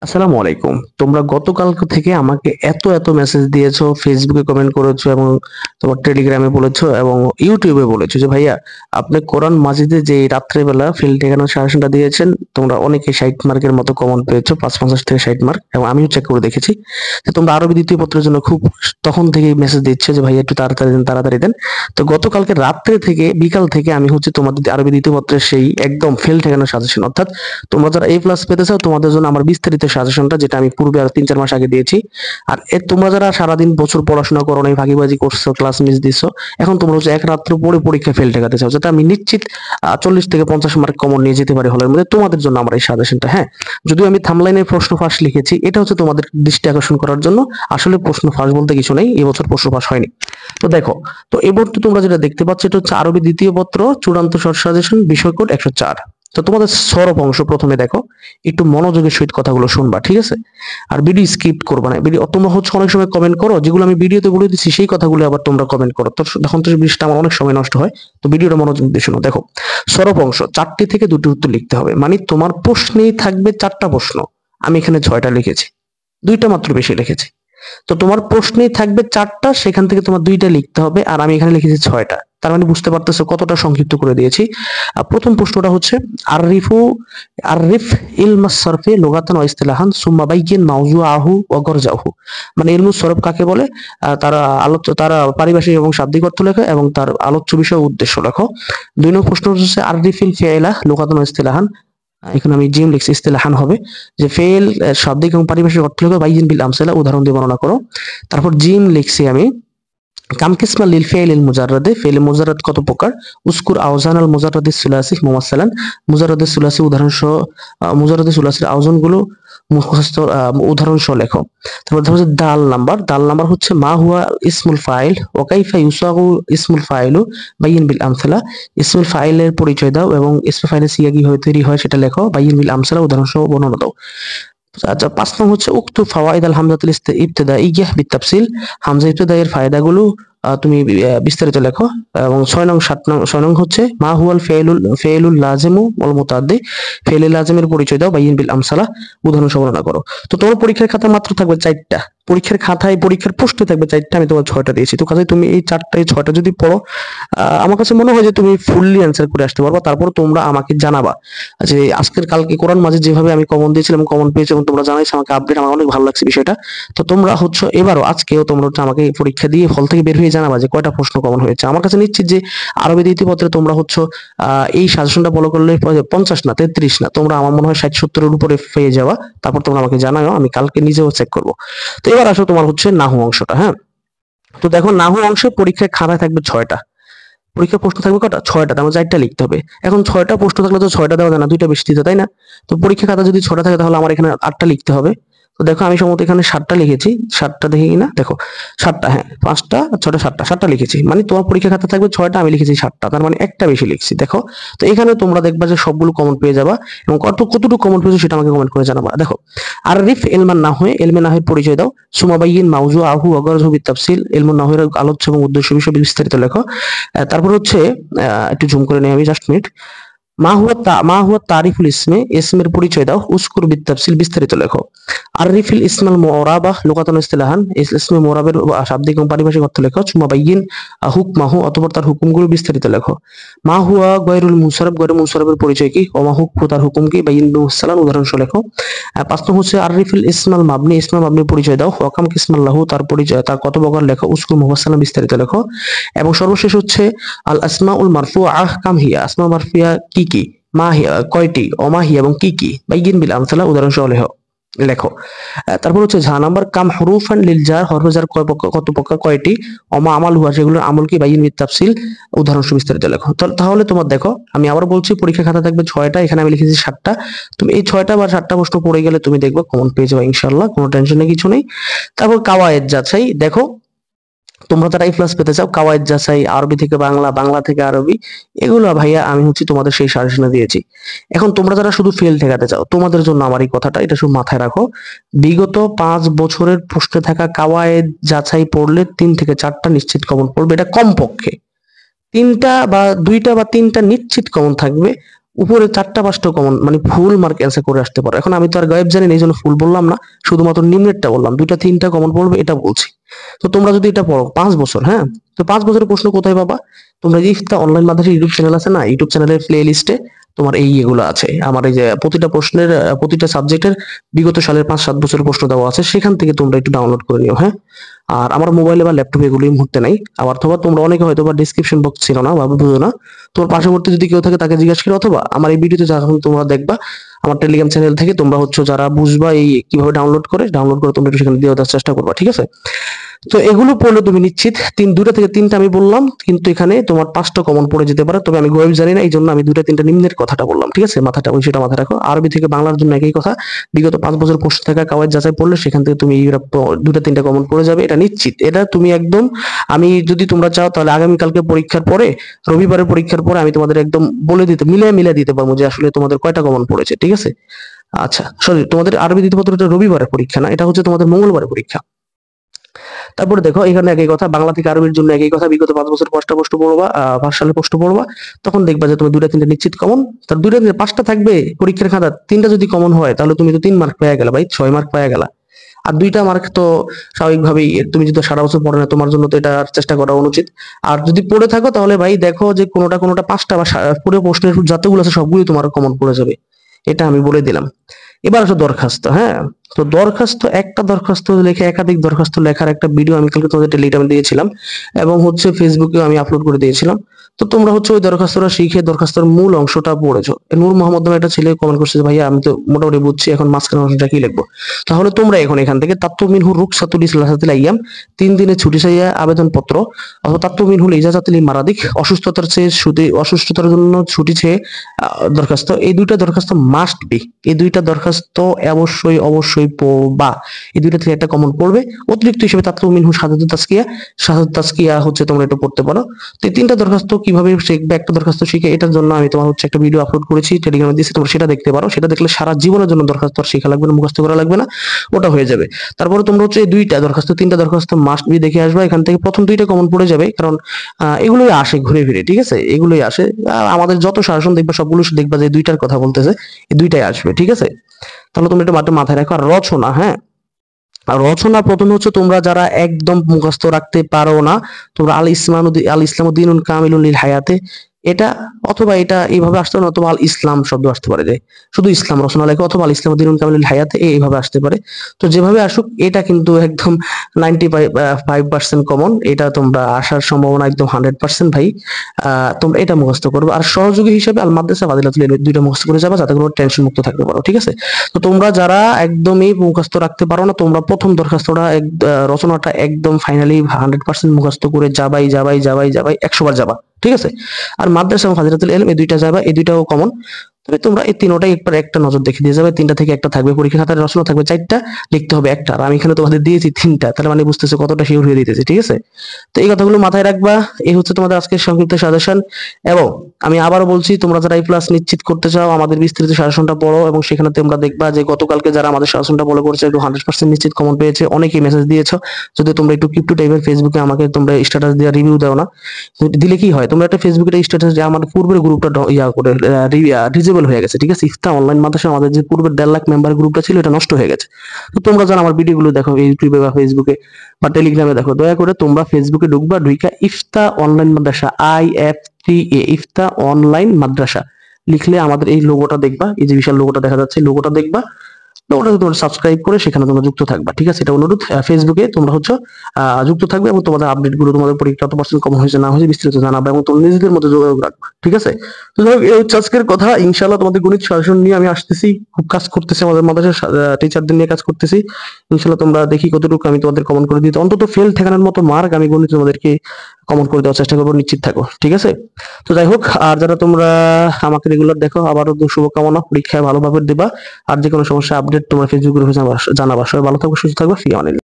আসসালামু আলাইকুম। তোমরা গতকাল থেকে আমাকে এত এত মেসেজ দিয়েছো, ফেসবুকে কমেন্ট করেছো এবং তোমার টেলিগ্রামে বলেছো এবং ইউটিউবে বলেছো যে ভাইয়া আপনি কোরআন মাজিদে যে রাত্রেবেলা ফেল ঠেকানোর সাজেশনটা দিয়েছেন, তোমরা অনেকে 60 মার্কের মতো কমন পেয়েছো, 550 থেকে 60 মার্ক, এবং আমিও চেক করে দেখেছি যে তোমরা আরবি দ্বিতীয় পত্রের জন্য খুব তখন থেকেই মেসেজ দিচ্ছে যে ভাইয়া একটু তাড়াতাড়ি দেন, তাড়াতাড়ি দেন। তো গতকালকে রাত্রে থেকে বিকাল থেকে আমি তোমাদের আরবি দ্বিতীয় পত্রের সেই একদম ফেল ঠেকানোর সাজেশন, অর্থাৎ তোমরা যারা A+ পেতে চাও তোমাদের জন্য আমার বিস্তারিত সাজেশনটা, যেটা আমি পূর্বে আর 3-4 মাস আগে দিয়েছি। আর তোমরা যারা সারাদিন বছর পড়াশোনা করো নাই, ফাঁকিবাজি করছো, ক্লাস মিস দিছো, এখন তোমরা এক রাত্র পড়ে পরীক্ষা ফেল ঠেকাতে চাও, যাতে আমি নিশ্চিত 40 থেকে 50 মার্ক কমন নিয়ে যেতে পারি হলের মধ্যে, তোমাদের জন্য আমার এই সাজেশনটা। হ্যাঁ, যদিও আমি থাম্বলাইনে প্রশ্ন ফাঁস লিখেছি, এটা তোমাদের দৃষ্টি আকর্ষণ করার জন্য। আসলে প্রশ্ন ফাঁস বলতে কিছু নেই, এবছর প্রশ্ন ফাঁস হয়নি। তো দেখো, তো এবার তো তোমরা যেটা দেখতে পাচ্ছ, এটা আরবি দ্বিতীয় পত্র চূড়ান্ত শর্ট সাজেশন, বিষয় কোড 104। তো তোমাদের সরব অংশ প্রথমে দেখো, একটু মনোযোগের সহিত কথাগুলো শুনবা, ঠিক আছে? আর ভিডিও স্কিপ করবা না। ভিডিও তোমরা অনেক সময় কমেন্ট করো, যেগুলো আমি ভিডিওতে বলে দিচ্ছি সেই কথাগুলো আবার তোমরা কমেন্ট করো, তো তখন তো বিষয়টা আমার অনেক সময় নষ্ট হয়। তো ভিডিওটা মনোযোগ দিয়ে শোনো। দেখো, সরব অংশ 4টি থেকে 2টি উত্তর লিখতে হবে, মানে তোমার প্রশ্নেই থাকবে 4টা প্রশ্ন। আমি এখানে 6টা লিখেছি, 2টা মাত্র বেশি লিখেছি। তো তোমার প্রশ্নেই থাকবে 4টা, সেখান থেকে তোমার 2টা লিখতে হবে, আর আমি এখানে লিখেছি 6টা। তার মানে বুঝতে পারতেছো কতটা সংক্ষিপ্ত করে দিয়েছি। প্রথম প্রশ্নটা হচ্ছে আরিফু আরিফ ইলমাস সরফে লুগাতান ওয়া ইসতিলাহান সুম্মা বাইয়িন মাওজুআহু ওয়া গরজাহু। মানে ইলমুস সরফ কাকে বলে, তারা পারিভাষিক এবং শাব্দিক অর্থ লেখো এবং তার আলোচ্য বিষয় উদ্দেশ্য লেখো। 2 নম্বর প্রশ্ন হচ্ছে আরিফিল ফিআলা লুগাতান ওয়া ইসতিলাহান। এখানে আমি জিম লিখছি, ইস্তিলাহান হবে যে ফেল শাব্দিক এবং পারিভাষিক অর্থ লেখো, বাইয়িন বিল আমসালা, উদাহরণ দিয়ে বর্ণনা করো। তারপর জিম লিখছি আমি কাম কিসমা লিল ফেইলিল মুজাররাদে, ফেইল মুজাররাদ কত প্রকার, উস্কুর আওজান আল মুজাররাদিস সুলাসি মুমাসসালান, মুজাররাদিস সুলাসি উদাহরণ সহ, মুজাররাদিস সুলাসির আওজন গুলো মুখস্থ উদাহরণ সহ লেখো। তারপর ধরো যে দাল নাম্বার হচ্ছে মা হুয়া ইসমুল ফাইল ওয়া কাইফা ইউসাগু ইসমুল ফাইলু বাইয়িন বিল আমসালা। ইসমুল ফাইলের পরিচয় দাও এবং ইসমুল ফাইলের সিগা কিভাবে তৈরি হয় সেটা লেখো, বাইয়িন বিল আমসালা, উদাহরণ সহ বর্ণনা দাও। আচ্ছা, 5 নং হচ্ছে উক্তু ফাওয়াইদ আল হামজাতুল ইবতিদাইয়্যাহ বিতাফসিল। হামজা ইবতিদাইয়ের ফায়দাগুলো তুমি বিস্তারিত লেখো। এবং 6 নং হচ্ছে মা হুয়াল ফেইলুল লাজিমু ওয়াল মুতাআদ্দি। ফেইলুল লাজিমের পরিচয় দাও, বাইয়িন বিল আমসালা, উদাহরণ সহ বর্ণনা করো। তো তোমার পরীক্ষার খাতা মাত্র থাকবে 4টা, পরীক্ষার খাতায় পরীক্ষার প্রশ্ন থাকবে 4টা, আমি তোমার 6টা দিয়েছি। তো কাজে তুমি এই 4টায় 6টা যদি পড়ো, আমার কাছে মনে হয় যে তুমি ফুললি অ্যান্সার করে আসতে পারবা। তারপর তোমরা আমাকে জানাবা যে আজকের কালকে কোরআন মাজিদ যেভাবে আমি কমন দিয়েছিলাম, কমন পেয়েছি এবং তোমরা জানাইছো আমাকে আপডেট, আমার অনেক ভালো লাগছে বিষয়টা। তো তোমরা এবারও আজকেও তোমরা আমাকে পরীক্ষা দিয়ে ফল থেকে বের হয়ে জানাবা যে কয়টা প্রশ্ন কমন হয়েছে। আমার কাছে নিশ্চিত যে আরবি দ্বিতীয় পত্রে তোমরা এই সাজেশনটা ফলো করলে 50 না 33 না, তোমরা আমার মনে হয় 60-70-এর উপরে পেয়ে যাওয়া। তারপর তোমরা আমাকে জানাও, আমি কালকে নিজেও চেক করবো। তো এবার আসো তোমার নাহু অংশটা। হ্যাঁ, তো দেখো, নাহু অংশে পরীক্ষায় খাতায় থাকবে 6টা, পরীক্ষার প্রশ্ন থাকবে কটা, 6টা, তার মানে 4টা লিখতে হবে। এখন 6টা প্রশ্ন থাকলে তো 6টা দেওয়া যায় না, 2টা বেশি দিতে, তাই না? তো পরীক্ষা খাতা যদি 6টা থাকে তাহলে আমার এখানে 8টা লিখতে হবে। তো দেখো, আমি সম্ভবত এখানে 7টা লিখেছি, 7টা দেখি কিনা, দেখো 7টা, হ্যাঁ 5টা 6টা 7টা লিখেছি। মানে তোমার পরীক্ষা খাতা থাকবে 6টা, আমি লিখেছি 7টা, তার মানে একটা বেশি লিখছি। দেখো, তো এখানে তোমরা দেখবা যে সবগুলো কমন পেয়ে যাবা, এবং কতটুকু কমন পেয়েছো সেটা আমাকে কমেন্ট করে জানাবা। দেখো, আরিফ ইলমান নাহয়ে, ইলমে নাহয়ের পরিচয় দাও। সুমাবাইয়িন মাওজুআহু ওয়া গরযহু বিতাফসিল, ইলমুন নাহয়ের আলোচ্য এবং উদ্দেশ্য বিষয় বিস্তারিত লেখো। তারপর একটু জুম করে নেই আমি, জাস্ট মিনিট। মা হুয়া তারিফুল ইসমে, ইসমের পরিচয় দাও। উস্কুর বিতাফসিল, বিস্তারিত লেখো। আরিফিল ইসমাল মুরাবাহ লুগাতান ইসতিলাহান, ইসমে মুরাবের শাব্দিক এবং পারিভাষিক অর্থ লেখো। সুম্মা বাইয়িন হুকমাহু, অতঃপর তার হুকুমগুলো বিস্তারিত লেখো। মা হুয়া গায়রুল মুনসারিফ, গায়রুল মুনসারিফের পরিচয় কি, ওয়া মা হুকমু, তার হুকুম কি, বাইয়িন বিল মুসালান, উদাহরণ সহ লেখো। 5 নং হচ্ছে আরিফিল ইসমাল মাবনি, ইসমাল মাবনির পরিচয় দাও। ওয়াকাম কিসমাল লাহু, তার পরিচয়, তার কত প্রকার লেখো। উস্কুর মুফাসসালান, বিস্তারিত লেখো। এবং সর্বশেষ আল আসমাউল মারফুআহ কাম হিয়া, আসমা মারফিয়া কি কি, মা হিয়া কয়টি, অমা হিয়া এবং কি কি, বাইয়িন বিল আমসালা, উদাহরণ সহ লেখো। তারপর ঝা নাম্বার কাম হুরুফান লিল জার, হরফে জার কত প্রকার, কয়টি, অমা আমাল হুয়া, সেগুলোর আমল কি, বাইয়িন বিত তাফসিল, উদাহরণ সহ বিস্তারিত লেখো। তাহলে তোমার দেখো, আমি আবার বলছি, পরীক্ষা খাতা থাকবে 6টা, এখানে আমি লিখেছি 7টা। তুমি এই 6টা বা 7টা প্রশ্ন পড়ে গেলে তুমি দেখবে কমন পেয়ে যাবে ইনশাআল্লাহ, কোনো টেনশনের কিছু নেই। তারপর কাওয়ায়েদ যাচাই, দেখো তোমরা যারা A+ পেতে চাও, কাওয়ায়েদ যাচাই, আরবি থেকে বাংলা, বাংলা থেকে আরবি, এগুলো ভাইয়া আমি তোমাদের সেই সাজেশনে দিয়েছি। এখন তোমরা যারা শুধু ফেল ঠেকাতে চাও, তোমাদের জন্য আমার এই কথাটা, এটা শুধু মাথায় রাখো। বিগত 5 বছরের প্রশ্নে থাকা কাওয়ায়েদ যাচাই পড়লে 3 থেকে 4টা নিশ্চিত কমন পড়বে, এটা কমপক্ষে 3টা বা 2টা বা 3টা নিশ্চিত কমন থাকবে। উপরে 4টা 5টা কমন মানে ফুল মার্ক অ্যান্সার করে আসতে পারো। এখন আমি তো আর গায়েব জানি না, এই জন্য ফুল বললাম না, শুধুমাত্র নিম্নেরটা বললাম, 2টা 3টা কমন পড়বে এটা বলছি। তো তোমরা যদি এটা পড়ো 5 বছর, হ্যাঁ, তো 5 বছরের প্রশ্ন কোথায় পাবা? তোমরা যে ইফতা অনলাইন মাদ্রাসা ইউটিউব চ্যানেল আছে না, ইউটিউব চ্যানেলের প্লে লিস্টে তোমার এই এগুলো আছে, আমার এই যে প্রতিটা প্রশ্নের প্রতিটা সাবজেক্টের বিগত সালের 5-7 বছরের প্রশ্ন দেওয়া আছে, সেখান থেকে তোমরা একটু ডাউনলোড করে নিও, হ্যাঁ। আর আমার মোবাইলে বা ল্যাপটপে এগুলো এই মুহূর্তে নাই। আবার অথবা তোমরা অনেকে হয়তো বা ডিসক্রিপশন বক্স ছিল না বা বুঝো না, তোমার পার্শ্ববর্তী যদি কেউ থাকে তাকে জিজ্ঞাসা করো, অথবা আমার এই ভিডিওতে যখন তোমরা দেখবা আমার টেলিগ্রাম চ্যানেল থেকে তোমরা হচ্ছে যারা বুঝবা এই কিভাবে ডাউনলোড করে তোমরা একটু সেখানে দিয়ে দেওয়ার চেষ্টা করবা, ঠিক আছে? তো এগুলো পড়লে তুমি নিশ্চিত 2টা থেকে 3টা আমি বললাম, কিন্তু এখানে তোমার 5টা কমন পড়ে যেতে পারে, তবে আমি গরিব জানি না, এই জন্য আমি 2টা 3টা নিম্নের কথাটা বললাম, ঠিক আছে? সেটা মাথায় রাখো। আরবি থেকে বাংলার জন্য একই কথা, বিগত 5 বছর প্রশ্ন থাকা কাওয়াইদ যাচাই পড়লে সেখান থেকে তুমি 2টা 3টা কমন পড়ে যাবে, এটা নিশ্চিত, এটা তুমি একদম। আমি যদি তোমরা চাও তাহলে আগামীকালকে পরীক্ষার পরে, রবিবারের পরীক্ষার পরে আমি তোমাদের একদম বলে দিতে মিলিয়ে দিতে পারবো যে আসলে তোমাদের কয়টা কমন পড়েছে, ঠিক আছে? আচ্ছা সরি, তোমাদের আরবি দ্বিতীয় রবিবারের পরীক্ষা না, এটা হচ্ছে তোমাদের মঙ্গলবারের পরীক্ষা। তারপরে দেখো এখানে একই কথা, বাংলা থেকে আরবির জন্য একই কথা, বিগত 5 বছর 5টা প্রশ্ন পড়বা, 5 সালের প্রশ্ন পড়বা, তখন দেখবা যে তুমি 2টা 3টা নিশ্চিত কমন। তার 2টা 5টা থাকবে পরীক্ষার খাতা, 3টা যদি কমন হয় তাহলে তুমি তো 3 মার্ক পেয়ে গেলা ভাই, 6 মার্ক পেয়ে গেলা। আর 2টা মার্ক তো স্বাভাবিকভাবেই, তুমি যদি সারা বছর পড়ে না তোমার জন্য তো এটা চেষ্টা করা অনুচিত। আর যদি পড়ে থাকো তাহলে ভাই দেখো যে কোনোটা 5টা বা পুরো প্রশ্নের যতগুলো আছে সবগুলোই তোমার কমন পড়ে যাবে, এটা আমি বলে দিলাম। এবার আসো দরখাস্ত, হ্যাঁ। তো দরখাস্ত, একটা দরখাস্ত লেখে একাধিক দরখাস্ত লেখার একটা ভিডিও আমি কালকে তোমাদের টেলিগ্রামে দিয়েছিলাম এবং হচ্ছে ফেসবুকেও আমি আপলোড করে দিয়েছিলাম। তো তোমরা হচ্ছে ওই দরখাস্তটা শিখে দরখাস্তের মূল অংশটা পড়েছো। নূর মোহাম্মদ নামে একটা ছেলে কমেন্ট করছে যে ভাইয়া আমি তো মোটামুটি বুঝছি, এখন মাঝখানে অংশটা কি লিখবো? তাহলে তোমরা এখান থেকে তাত্তুমিনহুর রুকসাতুল ইসলাহাতিল আইয়াম, 3 দিনের ছুটি চাইয়া আবেদনপত্র, অথবা তাত্তুমিনহুল ইজাজাতুল মারাদিক, অসুস্থতার জন্য ছুটি চেয়ে দরখাস্ত, এই 2টা দরখাস্ত মাস্ট বি, এই 2টা দরখাস্ত অবশ্যই পড়বা। এই 2টা থেকে একটা কমন পড়বে। অতিরিক্ত হিসেবে তাতলু মিনহু শাহাদাতুত তাসকিয়া হচ্ছে তোমরা এটা পড়তে পারো। তো এই 3টা দরখাস্ত কিভাবে শিখবে, একটা দরখাস্ত শিখে, এটার জন্য আমি তোমার হচ্ছে একটা ভিডিও আপলোড করেছি টেলিগ্রামে দিয়েছি, তোমরা সেটা দেখতে পারো। সেটা দেখলে সারা জীবনের জন্য দরখাস্ত আর শেখা লাগবে না, মুখস্থ করা লাগবে না, ওটা হয়ে যাবে। তারপরে তোমরা হচ্ছে এই 3টা দরখাস্ত মাস্ট বি দেখে আসবে। এখান থেকে প্রথম 2টা কমন পড়ে যাবে, কারণ এগুলোই আসে ঘুরে ফিরে, ঠিক আছে? এগুলোই আসে। আমাদের যত শাসন দেখবা সবগুলো দেখবা যে 2টার কথা বলতেছে, এই 2টাই আসবে, ঠিক আছে? তাহলে তুমি এটা মাথায় রাখো। আর রচনা, হ্যাঁ, আর রচনা প্রথমে হচ্ছে তোমরা যারা একদম মুখস্থ রাখতে পারো না, তোমরা আল ইসলামুদ্দিনুল কামিলুল লিল হায়াতে, এটা অথবা এটা এইভাবে আসতে পারে, অথবা আল ইসলাম শব্দ আসতে পারে, যে শুধু ইসলাম রচনা লেখো, অথবা আল ইসলামুদ্দিনুল কামিলুল হায়াতে এইভাবে আসতে পারে। তো যেভাবে আসুক এটা কিন্তু একদম 95% কমন, এটা তোমরা আসার সম্ভাবনা একদম 100% ভাই। তোমরা এটা মুখস্থ করবে। আর সহযোগী হিসেবে আল মাদ্রাসা ফাদিলাতুল ইলম, 2টা মুখস্থ করে যাবা যাতে কোনো টেনশন মুক্ত থাকতে পারো, ঠিক আছে? তো তোমরা যারা একদমই মুখস্থ রাখতে পারো না, তোমরা প্রথম দরখাস্তটা রচনাটা একদম ফাইনালি 100% মুখস্থ করে যাবাই 100 বার যাবা, ঠিক আছে? আর মাদ্রাসা এবং ফাজিলাতুল ইলম এই 2টা যাবা, এই 2টাও কমন। তবে তোমরা এই 3টাই একবার একটা নজর দেখে দিয়ে যাবে। 3টা থেকে একটা থাকবে পরীক্ষা খাতায়, রচনা থাকবে 4টা, লিখতে হবে একটা। আর আমি এখানে তোমাদের দিয়েছি 3টা, তাহলে মানে বুঝতেছো কতটা শিওর হয়ে দিতেছি, ঠিক আছে? তো এই কথাগুলো মাথায় রাখবা। এই হচ্ছে তোমাদের আজকের সংক্ষিপ্ত সাজেশন। এবং আমি আবারও বলছি, তোমরা যারা এই প্লাস নিশ্চিত করতে চাও আমাদের বিস্তারিত সাজেশনটা পড়ো, এবং সেখানে তোমরা দেখবা যে গতকালকে যারা আমাদের সাজেশনটা ফলো করেছে একটু 100% নিশ্চিত কমন পেয়েছে, অনেকেই মেসেজ দিয়েছো। যদি তোমরা একটু ক্রিপ্টো টাইপের ফেসবুকে আমাকে তোমরা স্ট্যাটাস দিয়ে রিভিউ দাও না, দিলে কি হয়, তোমরা একটা ফেসবুকে স্ট্যাটাস যে আমার পূর্বের গ্রুপটা করে ডিজেবল হয়ে গেছে, ঠিক আছে? ইফতা অনলাইন মাদ্রাসা আমাদের যে পূর্বের 1.5 লাখ মেম্বার গ্রুপটা ছিল এটা নষ্ট হয়ে গেছে। তো তোমরা যারা আমার ভিডিওগুলো দেখো ইউটিউবে বা ফেসবুকে বা টেলিগ্রামে দেখো, দয়া করে তোমরা ফেসবুকে ঢুকবা, ঢুইকা ইফতা অনলাইন মাদ্রাসা IFTA ইফতা অনলাইন মাদ্রাসা লিখলে আমাদের এই লোগোটা দেখবা, এই যে বিশাল লোগোটা দেখা যাচ্ছে, লোগোটা দেখবা। তো ওটাতে তোমরা সাবস্ক্রাইব করে সেখানে তোমরা যুক্ত থাকবা, ঠিক আছে? এটা অনুরোধ। ফেসবুকে তোমরা হচ্ছে যুক্ত থাকবে এবং তোমাদের আপডেট গুলো, তোমাদের পরীক্ষা কত পার্সেন্ট কম হয়েছে না হয়েছে বিস্তারিত জানাবে এবং তোমরা নিজেদের মধ্যে যোগাযোগ রাখবা, ঠিক আছে? তো যাই হোক, এই হচ্ছে আজকের কথা। ইনশাআল্লাহ তোমাদের গণিত শাসন নিয়ে আমি আসতেছি, খুব কাজ করতেছি, আমাদের মাদ্রাসার টিচারদের নিয়ে কাজ করতেছি। ইনশাআল্লাহ তোমরা দেখি কতটুকু আমি তোমাদের কমন করে দিতে, অন্তত ফেল ঠেকানোর মতো মার্ক আমি গণিত তোমাদেরকে কমন করে দেওয়ার চেষ্টা করবো, নিশ্চিত থাকো, ঠিক আছে? তো যাই হোক, আর যারা তোমরা আমাকে রেগুলার দেখো, আবারও শুভকামনা, পরীক্ষায় ভালোভাবে দেবা। আর যে কোনো সমস্যা আপডেট তোমরা ফেসবুক গ্রুপে জানাবা। সবাই ভালো থাকবে, সুস্থ থাকবে, ফি আমানিল্লাহ।